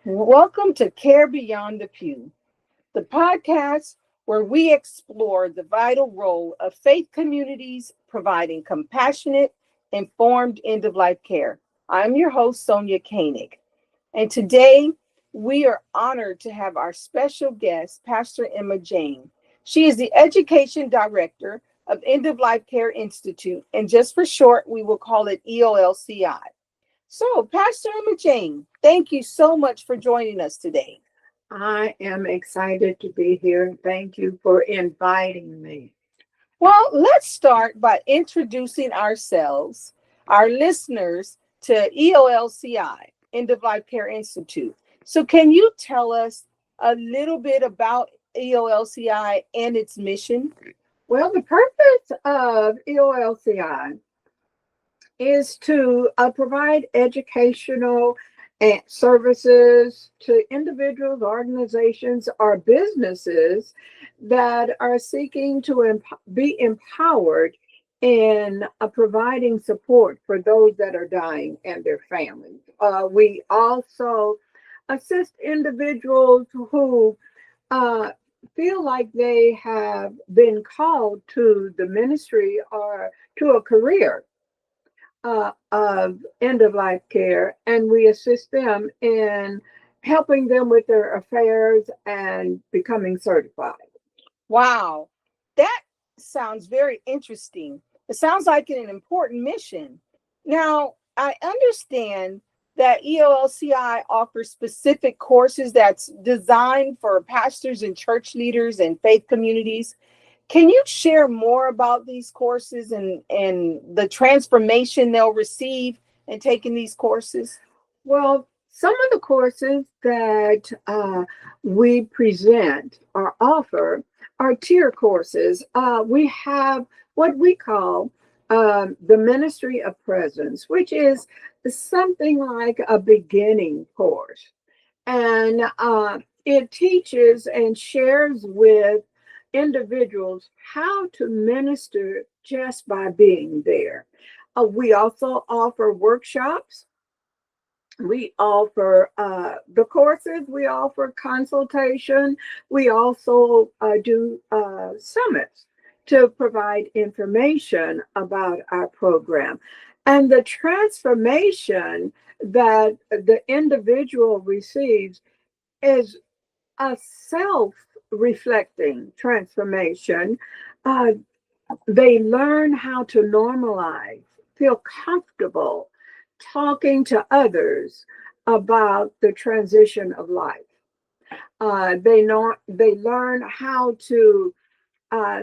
Welcome to Care Beyond the Pew, the podcast where we explore the vital role of faith communities providing compassionate, informed end of life care. I'm your host, Sonia Koenig, and today we are honored to have our special guest, Pastor Emma Jane. She is the Education Director of End of Life Care Institute, and just for short, we will call it EOLCI. So, Pastor Emma Jane, thank you so much for joining us today. I am excited to be here. Thank you for inviting me. Well, let's start by introducing ourselves, our listeners, to EOLCI, End of Life Care Institute. So, can you tell us a little bit about EOLCI and its mission? Well, the purpose of E.O.L.C.I is to provide educational services to individuals, organizations, or businesses that are seeking to be empowered in providing support for those that are dying and their families. We also assist individuals who uh, feel like they have been called to the ministry or to a career of end of life care, and we assist them in helping them with their affairs and becoming certified. Wow, that sounds very interesting. It sounds like an important mission. Now, I understand that EOLCI offers specific courses that's designed for pastors and church leaders and faith communities. Can you share more about these courses and the transformation they'll receive in taking these courses? Well, some of the courses that we present or offer are tier courses. We have what we call the Ministry of Presence, which is something like a beginning course. And it teaches and shares with individuals how to minister just by being there. We also offer workshops. We offer the courses, we offer consultation. We also do summits to provide information about our program. And the transformation that the individual receives is a self reflecting transformation. Uh, they learn how to normalize, feel comfortable talking to others about the transition of life. They learn how to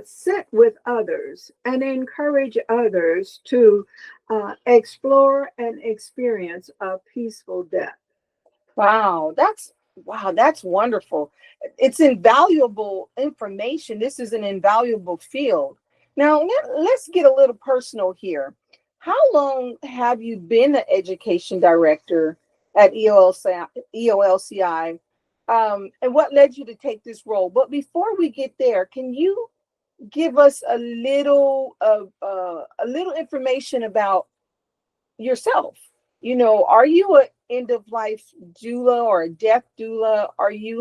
sit with others and encourage others to explore and experience a peaceful death. Wow, that's wonderful. It's invaluable information. This is an invaluable field. Now, let's get a little personal here. How long have you been the education director at EOLCI? And what led you to take this role? But before we get there, can you give us a little information about yourself? Are you an end of life doula or a death doula?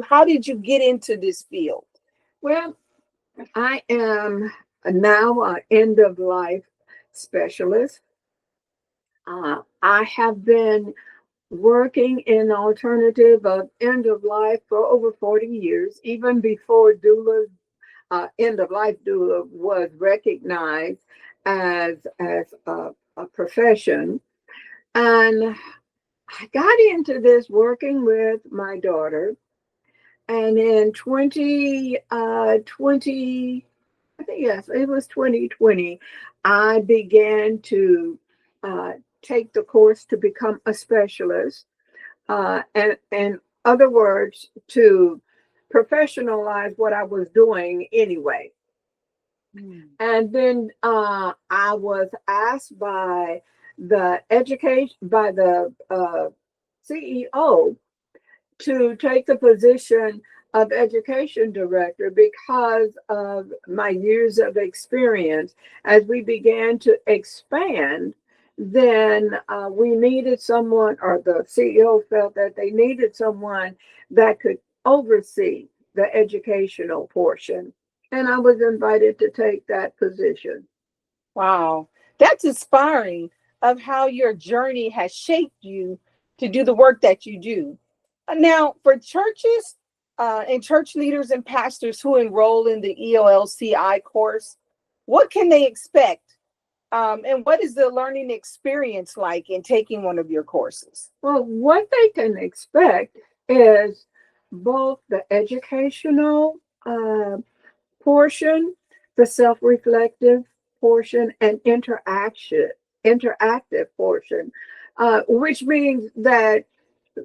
How did you get into this field? Well, I am now an end of life specialist. I have been working in alternative of end of life for over 40 years, even before doula, end of life doula was recognized as a profession. And I got into this working with my daughter. And in 2020, I think, yes, it was 2020, I began to uh, take the course to become a specialist. And in other words, to professionalize what I was doing anyway. Hmm. And then I was asked by the CEO to take the position of education director because of my years of experience as we began to expand then we needed someone, or the CEO felt that they needed someone that could oversee the educational portion. And I was invited to take that position. Wow, that's inspiring of how your journey has shaped you to do the work that you do. Now, for churches and church leaders and pastors who enroll in the E.O.L.C.I course, what can they expect? And what is the learning experience like in taking one of your courses? Well, what they can expect is both the educational portion, the self-reflective portion, and interactive portion, which means that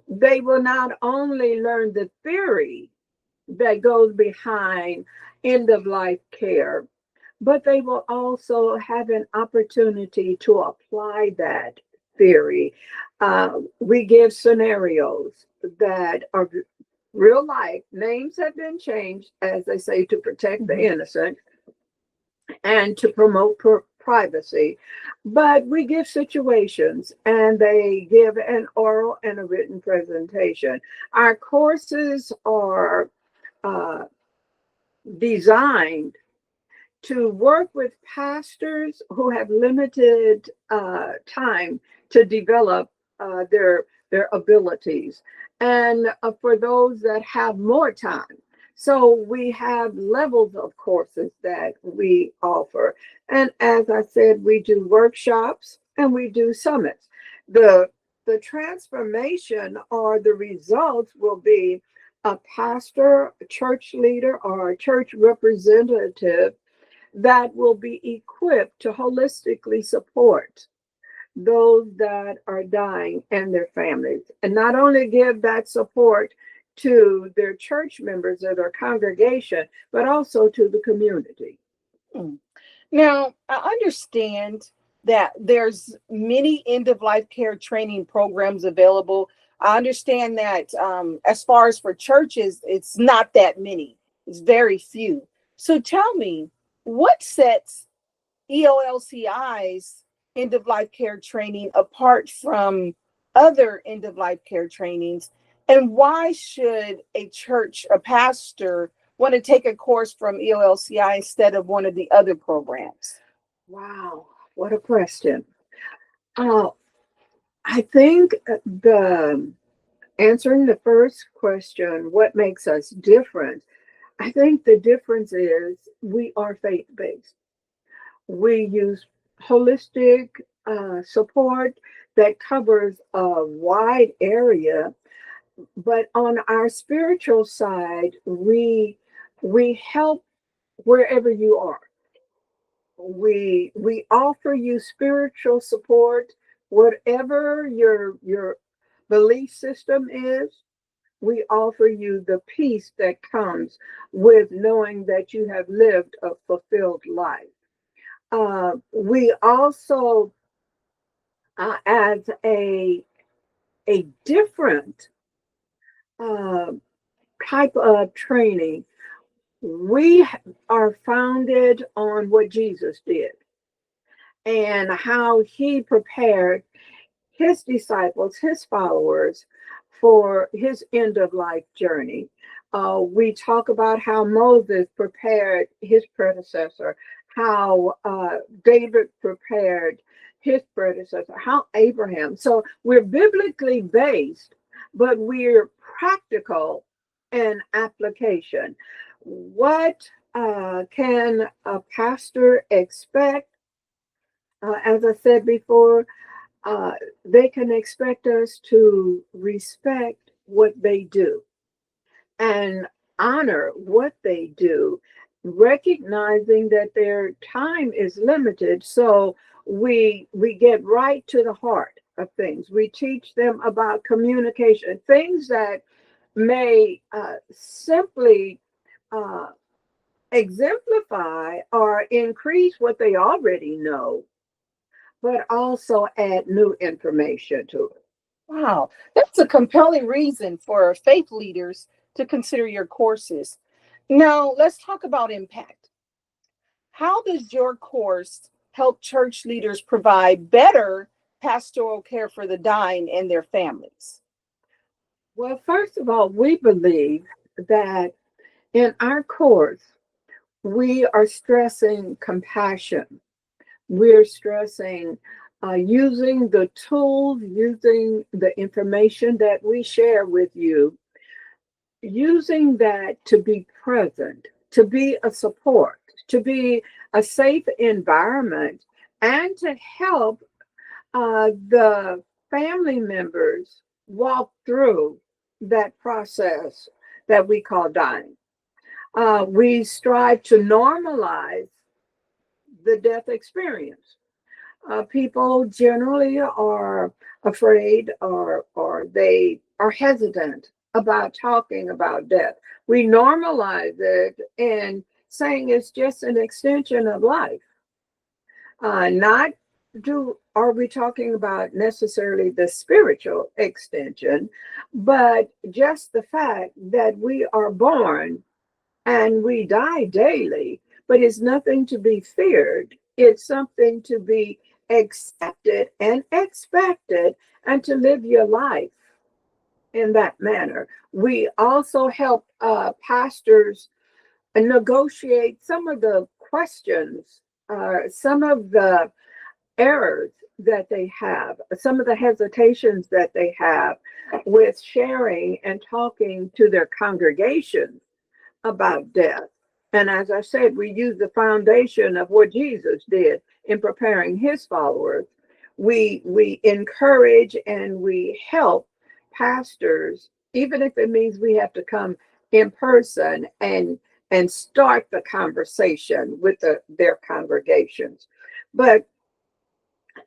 they will not only learn the theory that goes behind end of life care, but they will also have an opportunity to apply that theory. We give scenarios that are real life. Names have been changed, as they say, to protect the innocent and to promote privacy. But we give situations, and they give an oral and a written presentation. Our courses are uh, designed to work with pastors who have limited time to develop their abilities, and for those that have more time. So we have levels of courses that we offer, and as I said, we do workshops and we do summits. The the transformation or the results will be a pastor, a church leader, or a church representative that will be equipped to holistically support those that are dying and their families, and not only give that support to their church members or their congregation, but also to the community. Mm. Now, I understand that there's many end of life care training programs available. I understand that as far as for churches, it's not that many. It's very few. So tell me, what sets E.O.L.C.I.'s end of life care training apart from other end of life care trainings? And why should a church, a pastor, want to take a course from E.O.L.C.I instead of one of the other programs? Wow, what a question. Uh, I think the answering the first question, what makes us different? I think the difference is we are faith based. We use holistic support that covers a wide area, but on our spiritual side, we help wherever you are. We offer you spiritual support, whatever your belief system is. We offer you the peace that comes with knowing that you have lived a fulfilled life. We also, as a different uh, type of training, we are founded on what Jesus did and how he prepared his disciples, his followers, for his end of life journey. We talk about how Moses prepared his predecessor, how David prepared his predecessor, how Abraham. So we're biblically based, but we're practical in application. What can a pastor expect? As I said before, uh, they can expect us to respect what they do and honor what they do, recognizing that their time is limited. So we get right to the heart of things. We teach them about communication, things that may simply uh, exemplify or increase what they already know, but also add new information to it. Wow, that's a compelling reason for faith leaders to consider your courses. Now, let's talk about impact. How does your course help church leaders provide better pastoral care for the dying and their families? Well, first of all, we believe that in our course, we are stressing compassion. We're stressing using the tools, using the information that we share with you, using that to be present, to be a support, to be a safe environment, and to help the family members walk through that process that we call dying. We strive to normalize the death experience. People generally are afraid or they are hesitant about talking about death. We normalize it and saying it's just an extension of life. Not do are we talking about necessarily the spiritual extension, but just the fact that we are born and we die daily, but it's nothing to be feared. It's something to be accepted and expected, and to live your life in that manner. We also help pastors negotiate some of the questions, some of the errors that they have, some of the hesitations that they have with sharing and talking to their congregations about death. And as I said, we use the foundation of what Jesus did in preparing his followers. We encourage and we help pastors, even if it means we have to come in person and start the conversation with their congregations. But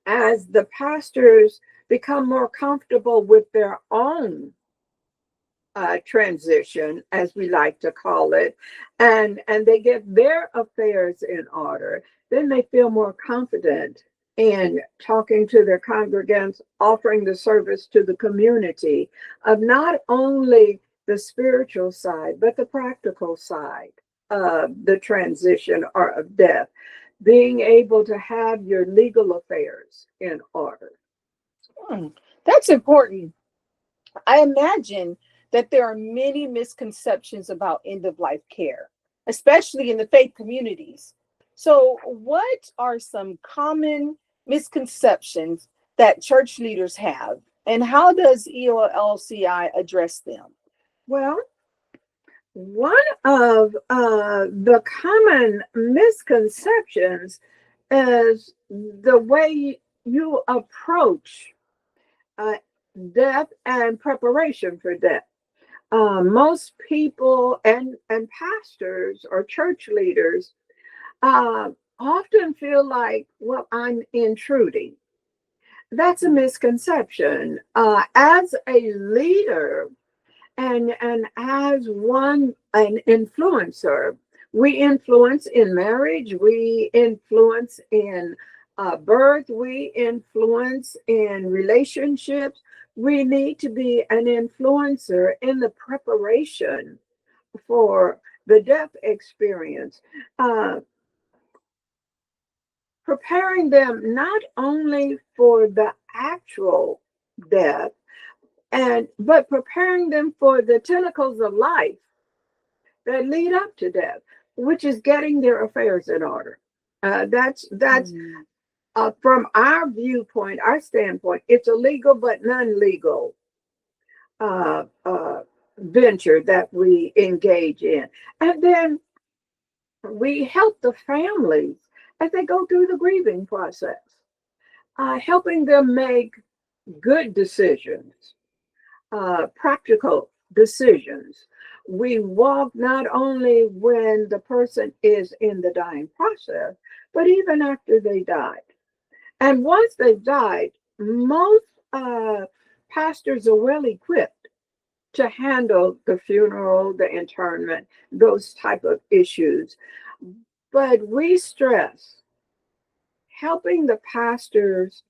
as the pastors become more comfortable with their own transition, as we like to call it, and they get their affairs in order, then they feel more confident in talking to their congregants, offering the service to the community of not only the spiritual side, but the practical side of the transition or of death, being able to have your legal affairs in order. That's important. I imagine that there are many misconceptions about end of life care, especially in the faith communities. So, what are some common misconceptions that church leaders have, and how does E.O.L.C.I address them? Well, one of the common misconceptions is the way you approach uh, death and preparation for death. Most people and pastors or church leaders uh, often feel like, well, I'm intruding. That's a misconception. As a leader, and as an influencer, we influence in marriage, we influence in birth, we influence in relationships. We need to be an influencer in the preparation for the death experience, uh, preparing them not only for the actual death, and but preparing them for the tentacles of life that lead up to death, which is getting their affairs in order. That's from our viewpoint, our standpoint. It's a legal but non-legal uh, uh, venture that we engage in, and then we help the families as they go through the grieving process, helping them make good decisions, practical decisions. We walk not only when the person is in the dying process, but even after they died. And once they've died, most pastors are well equipped to handle the funeral, the internment, those type of issues. But we stress helping the pastors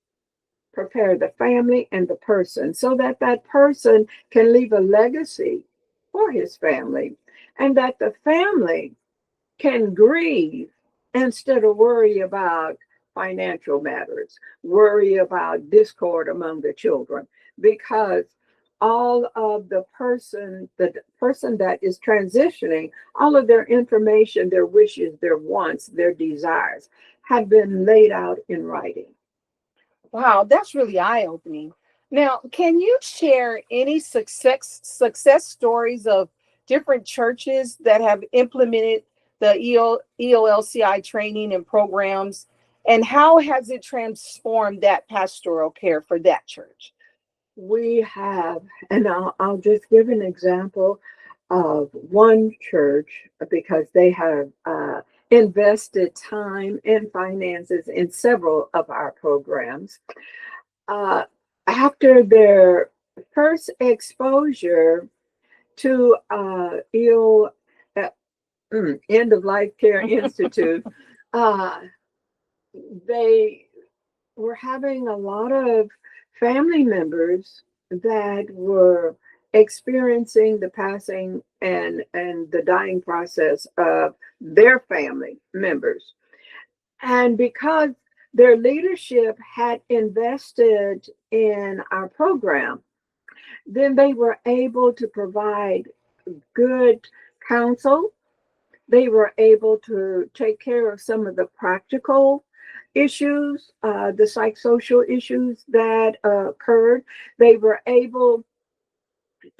prepare the family and the person so that that person can leave a legacy for his family, and that the family can grieve instead of worry about financial matters, worry about discord among the children, because all of the person that is transitioning, all of their information, their wishes, their wants, their desires have been laid out in writing. Wow, that's really eye-opening. Now, can you share any success stories of different churches that have implemented the EOLCI training and programs, and how has it transformed that pastoral care for that church? We have, and I'll just give an example of one church because they have invested time and finances in several of our programs. Uh, After their first exposure to End of Life Care Institute, uh, they were having a lot of family members that were experiencing the passing and the dying process of their family members. And because their leadership had invested in our program, then they were able to provide good counsel. They were able to take care of some of the practical issues, the psychosocial issues that occurred. They were able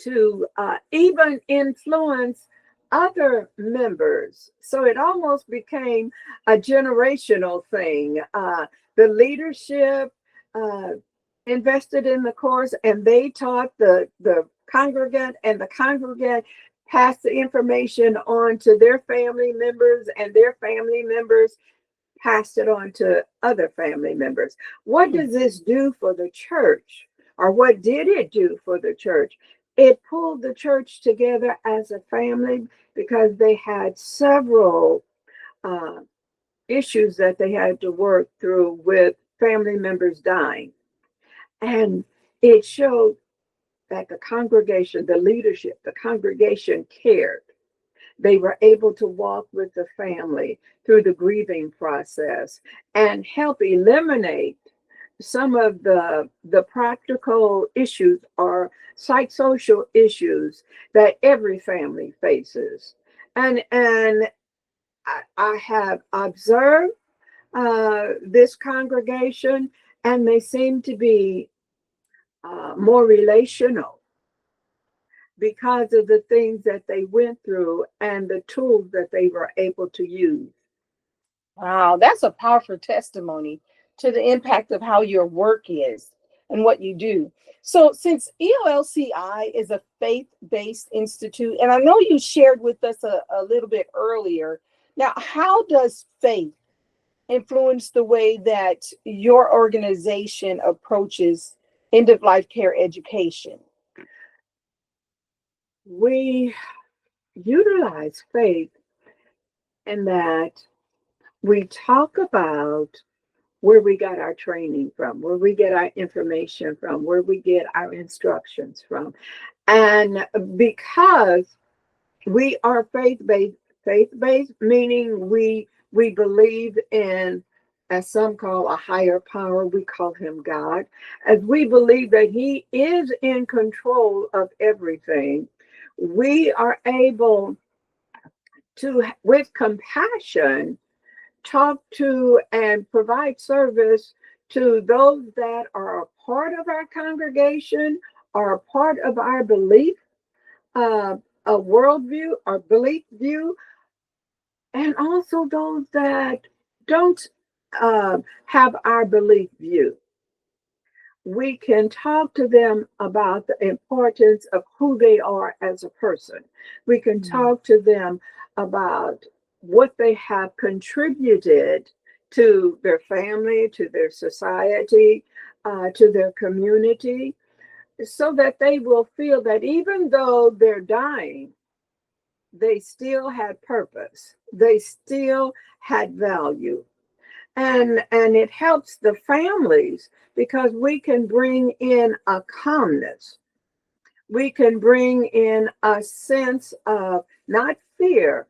to even influence other members. So it almost became a generational thing. The leadership uh, invested in the course, and they taught the congregant, and the congregant passed the information on to their family members, and their family members passed it on to other family members. What Hmm. does this do for the church? Or what did it do for the church? It pulled the church together as a family because they had several uh, issues that they had to work through with family members dying. And it showed that the congregation, the leadership, the congregation cared. They were able to walk with the family through the grieving process and help eliminate some of the practical issues or psychosocial issues that every family faces. And I have observed this congregation, and they seem to be more relational because of the things that they went through and the tools that they were able to use. Wow, that's a powerful testimony to the impact of how your work is and what you do. So, since EOLCI is a faith based institute, and I know you shared with us a little bit earlier, now, how does faith influence the way that your organization approaches end of life care education? We utilize faith in that we talk about where we got our training from, where we get our information from, where we get our instructions from. And because we are faith-based, meaning we believe in, as some call, a higher power. We call him God, as we believe that he is in control of everything. We are able to, with compassion, talk to and provide service to those that are a part of our congregation, are a part of our belief, uh, a worldview or belief view, and also those that don't have our belief view. We can talk to them about the importance of who they are as a person. We can Mm. talk to them about what they have contributed to their family, to their society, to their community, so that they will feel that even though they're dying, they still had purpose, they still had value. And it helps the families because we can bring in a calmness. We can bring in a sense of not fear,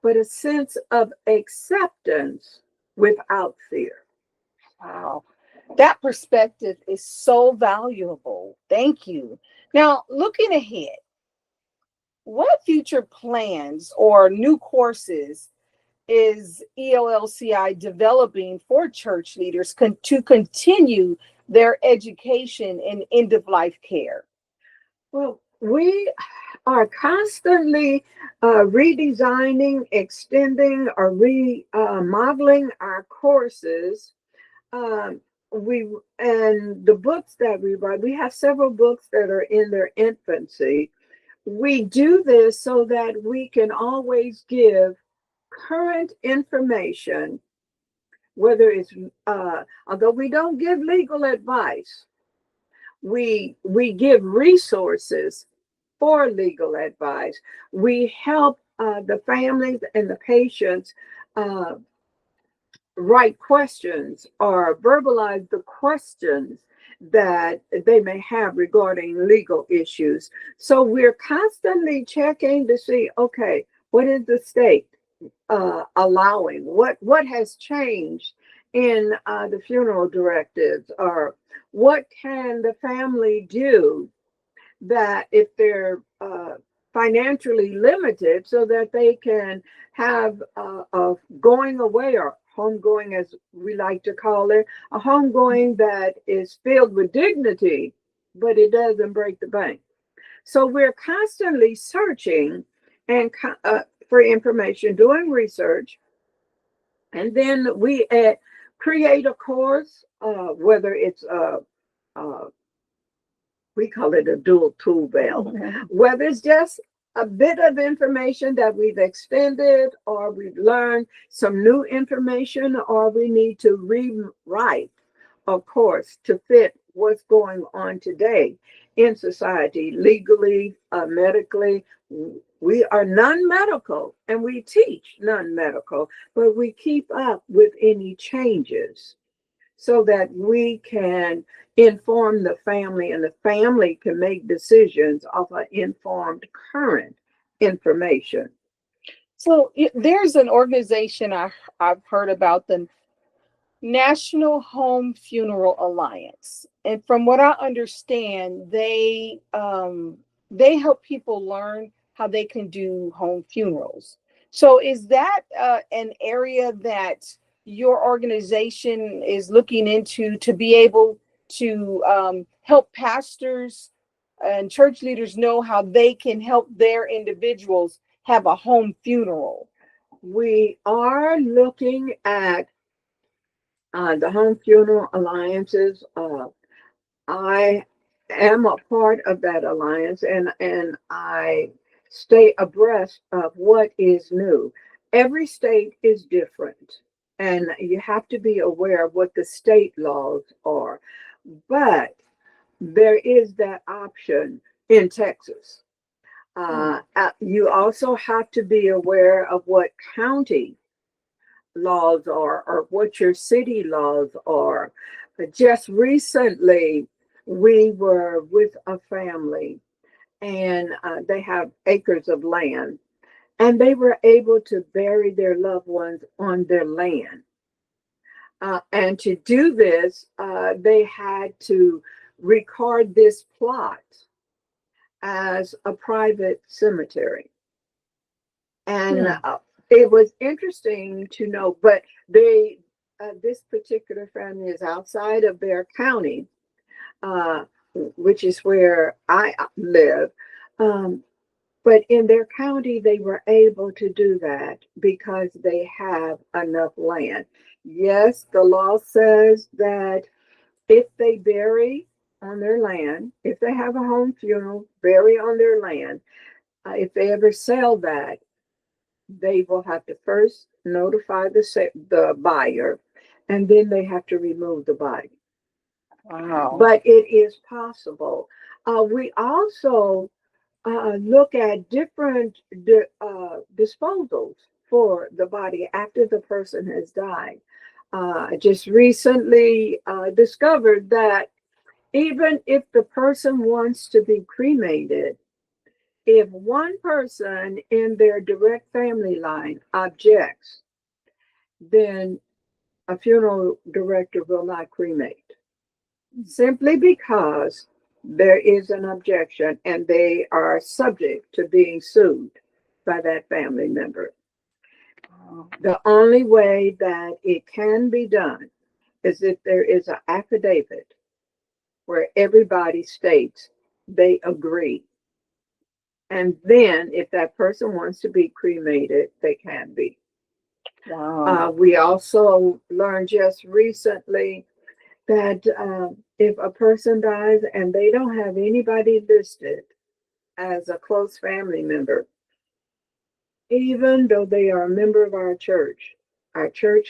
but a sense of acceptance without fear. Wow. That perspective is so valuable. Thank you. Now, looking ahead, what future plans or new courses is E.O.L.C.I developing for church leaders to continue their education in end of life care? Well, we are constantly redesigning, extending, or remodeling our courses. Um, we and the books that we write, we have several books that are in their infancy. We do this so that we can always give current information, whether it's although we don't give legal advice, we give resources for legal advice. We help the families and the patients uh, write questions or verbalize the questions that they may have regarding legal issues. So we're constantly checking to see, okay, what is the state allowing? What has changed in the funeral directives, or what can the family do that if they're financially limited so that they can have a going away, or homegoing as we like to call it, a homegoing that is filled with dignity, but it doesn't break the bank. So we're constantly searching and for information, doing research, and then we create a course, whether it's a we call it a dual tool belt, whether it's just a bit of information that we've extended, or we've learned some new information, or we need to rewrite a course to fit what's going on today in society, legally, medically. We are non-medical and we teach non-medical, but we keep up with any changes so that we can inform the family, and the family can make decisions off of informed current information. So there's an organization I've heard about, the National Home Funeral Alliance, and from what I understand, they help people learn how they can do home funerals. So is that an area that your organization is looking into, to be able to help pastors and church leaders know how they can help their individuals have a home funeral? We are looking at the Home Funeral Alliances. I am a part of that alliance, and I stay abreast of what is new. Every state is different, and you have to be aware of what the state laws are. But there is that option in Texas. You also have to be aware of what county laws are, or what your city laws are. Just recently, we were with a family, and they have acres of land, and they were able to bury their loved ones on their land. And to do this, they had to record this plot as a private cemetery. And it was interesting to know, but this particular family is outside of their county, uh, which is where I live. Um, but in their county, they were able to do that because they have enough land. Yes, the law says that if they bury on their land, if they have a home funeral, bury on their land, if they ever sell that, they will have to first notify the buyer, and then they have to remove the body. Wow. But it is possible. We also look at different disposals for the body after the person has died. I just recently discovered that even if the person wants to be cremated, if one person in their direct family line objects, then a funeral director will not cremate simply because there is an objection and they are subject to being sued by that family member. The only way that it can be done is if there is an affidavit where everybody states they agree. And then if that person wants to be cremated, they can be. Wow. We also learned just recently that if a person dies and they don't have anybody listed as a close family member, even though they are a member of our church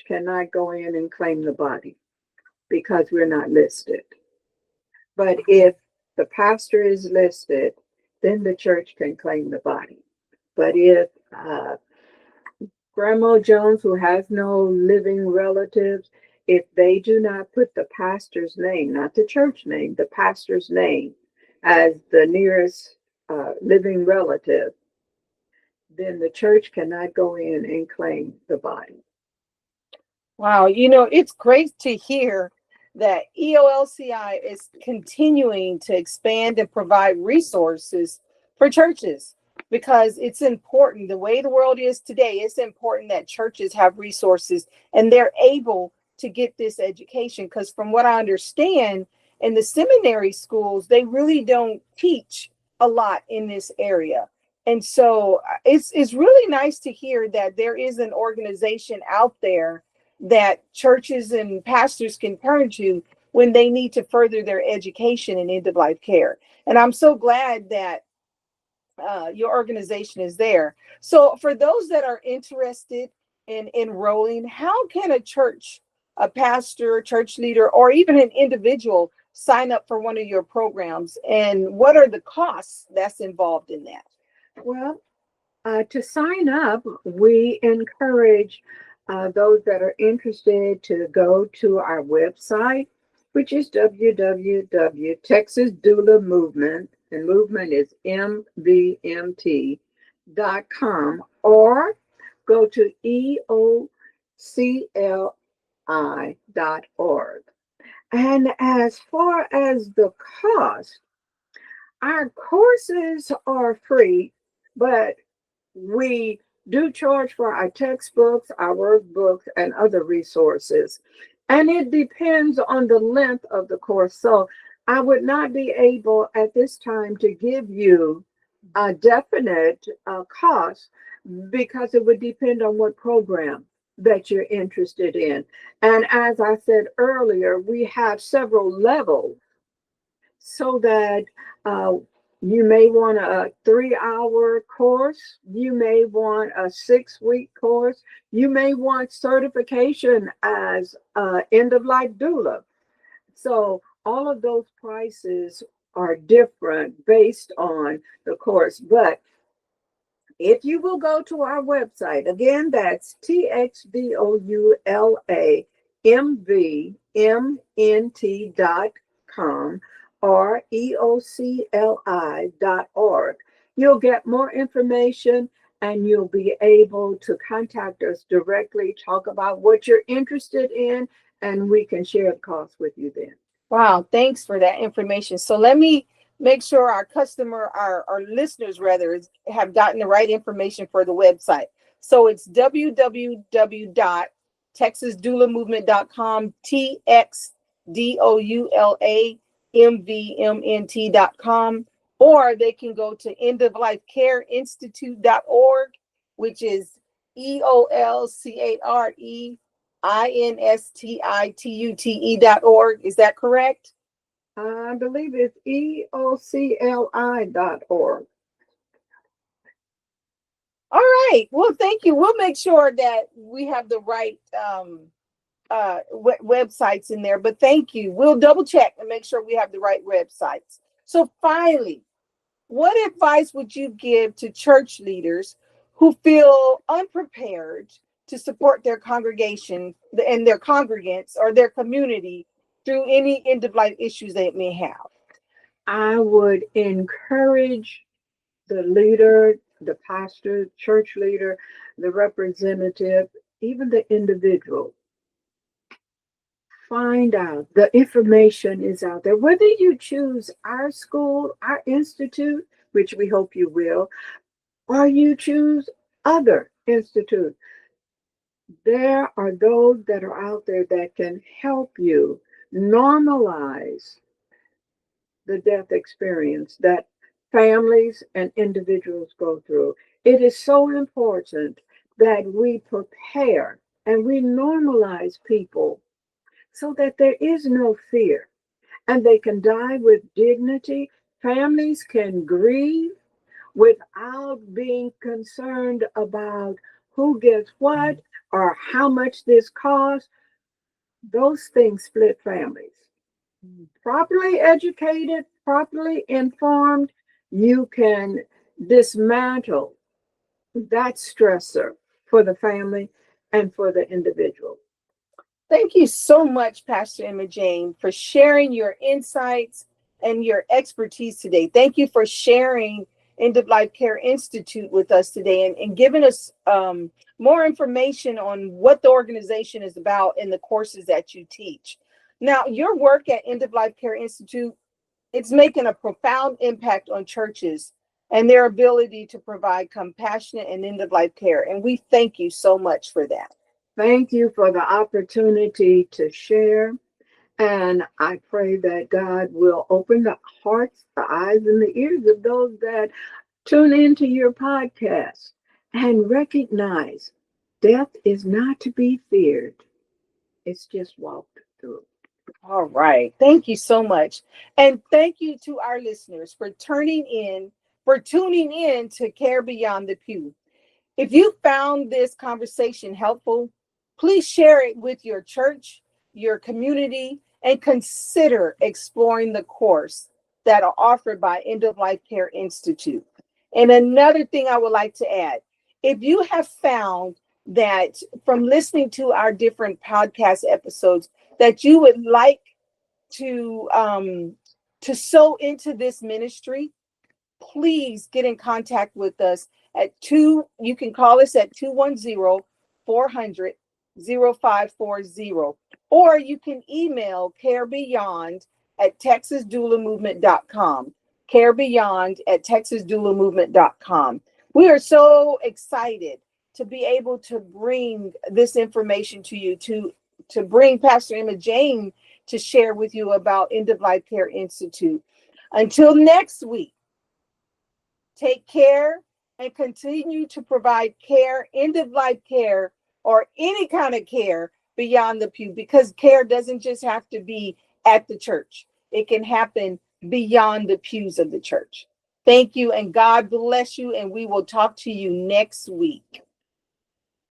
cannot go in and claim the body because we're not listed. But if the pastor is listed, then the church can claim the body. But if Grandma Jones, who has no living relatives, if they do not put the pastor's name, not the church name, the pastor's name as the nearest living relative, then the church cannot go in and claim the body. Wow, it's great to hear that EOLCI is continuing to expand and provide resources for churches because it's important. The way the world is today, it's important that churches have resources and they're able to get this education. Because from what I understand, in the seminary schools, they really don't teach a lot in this area. And so it's really nice to hear that there is an organization out there that churches and pastors can turn to when they need to further their education in end of life care. And I'm so glad that your organization is there. So, for those that are interested in enrolling, how can a church, a pastor, church leader, or even an individual sign up for one of your programs? And what are the costs that's involved in that? Well, to sign up, we encourage those that are interested to go to our website, which is www. Texas Doula Movement, and movement is MVMT.com, or go to EOCLI.org. And as far as the cost, our courses are free, but we do charge for our textbooks, our workbooks, and other resources. And it depends on the length of the course. So I would not be able at this time to give you a definite cost because it would depend on what program that you're interested in. And as I said earlier, we have several levels so that uh, you may want a 3-hour course. You may want a 6-week course. You may want certification as end of life doula. So all of those prices are different based on the course. But if you will go to our website, again, that's TXDOULAMVMNT.com or EOCLI.org. You'll get more information and you'll be able to contact us directly, talk about what you're interested in, and we can share the cost with you then. Wow, thanks for that information. So let me make sure our listeners rather, have gotten the right information for the website. So it's www.texasdoulamovement.com, TXDOULAMVMNT.com, or they can go to endoflifecareinstitute.org, which is EOLCAREINSTITUTE.org. Is that correct? I believe it's EOCLI.org. All right. Well, thank you. We'll make sure that we have the right websites in there. But thank you. We'll double check and make sure we have the right websites. So finally, what advice would you give to church leaders who feel unprepared to support their congregation and their congregants or their community through any end of life issues they may have? I would encourage the leader, the pastor, church leader, the representative, even the individual find out. The information is out there. Whether you choose our school, our institute, which we hope you will, or you choose other institutes, there are those that are out there that can help you normalize the death experience that families and individuals go through. It is so important that we prepare and we normalize people so that there is no fear and they can die with dignity. Families can grieve without being concerned about who gets what or how much this costs. Those things split families. Properly educated, properly informed, you can dismantle that stressor for the family and for the individual. Thank you so much, Pastor Emma Jane, for sharing your insights and your expertise today. Thank you for sharing End of Life Care Institute with us today and giving us more information on what the organization is about and the courses that you teach. Now, your work at End of Life Care Institute, it's making a profound impact on churches and their ability to provide compassionate and end of life care. And we thank you so much for that. Thank you for the opportunity to share. And I pray that God will open the hearts, the eyes, and the ears of those that tune into your podcast and recognize death is not to be feared. It's just walked through. All right. Thank you so much. And thank you to our listeners for tuning in to Care Beyond the Pew. If you found this conversation helpful, please share it with your church, your community, and consider exploring the course that are offered by End of Life Care Institute. And another thing I would like to add, if you have found that from listening to our different podcast episodes that you would like to sow into this ministry, please get in contact with us you can call us at 210-400-0540, or you can email carebeyond@texasdoulamovement.com, carebeyond@texasdoulamovement.com. We are so excited to be able to bring this information to you, to bring Pastor Emma Jane to share with you about End of Life Care Institute. Until next week, take care and continue to provide care, end of life care, or any kind of care beyond the pew, because care doesn't just have to be at the church. It can happen beyond the pews of the church. Thank you, and God bless you, and we will talk to you next week.